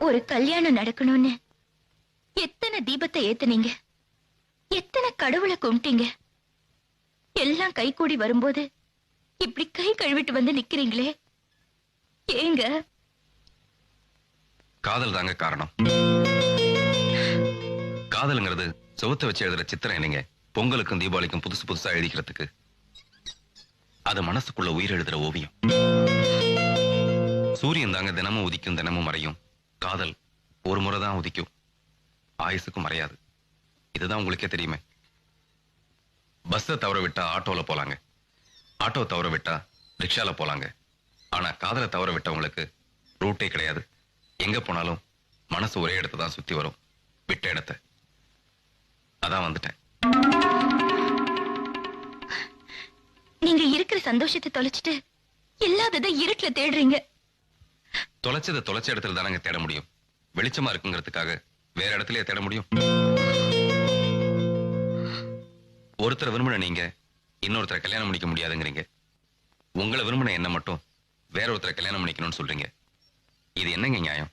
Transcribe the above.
ஒரு கல்யாணம் நடக்கணும்னு எத்தனை தீபத்தை ஏத்துனீங்க, எத்தனை கடவுளை கும்பிட்டீங்க. எல்லாம் கை கூடி வரும்போது இப்படி கை கழுவிட்டு வந்து நிக்கிறீங்களே, ஏங்க? காதல் தாங்க காரணம். காதல்ங்கிறது சுவத்தை வச்சு எழுதுற சித்திரம் இல்லைங்க. பொங்கலுக்கும் தீபாவளிக்கும் புதுசு புதுசா எழுதிக்கிறதுக்கு அது மனசுக்குள்ள உயிர் எழுதுற ஓவியம். சூரியன் தாங்க தினமும் உதிக்கும் தினமும் மறையும். காதல் ஒரு முறைதான் உதிக்கும், ஆயுசுக்கும் மறையாது. இதுதான் உங்களுக்கே தெரியுமே. பஸ்ஸை தவற விட்டா ஆட்டோல போலாங்க, ஆட்டோ தவற விட்டா ரிக்ஷால போலாங்க. ஆனா காதலை தவற விட்டவங்களுக்கு ரூட்டே கிடையாது. எங்க போனாலும் மனசு ஒரே இடத்தை தான் சுத்தி வரும், விட்ட இடத்தை. அதான் வந்துட்டேன். நீங்க இருக்கிற சந்தோஷத்தை தொலைச்சிட்டு இல்லாததை இருட்டுல தேடுறீங்க. தொலைச்சதை தொலைச்ச இடத்துல தானங்க தேட முடியும். வெளிச்சமா இருக்குங்கிறதுக்காக வேற இடத்துலயே தேட முடியும்? ஒருத்தரை விரும்பின நீங்க இன்னொருத்தரை கல்யாணம் பண்ணிக்க முடியாதுங்கிறீங்க. உங்களை விரும்பின என்ன மட்டும் வேற ஒருத்தரை கல்யாணம் பண்ணிக்கணும்னு சொல்றீங்க. இது என்னங்க நியாயம்?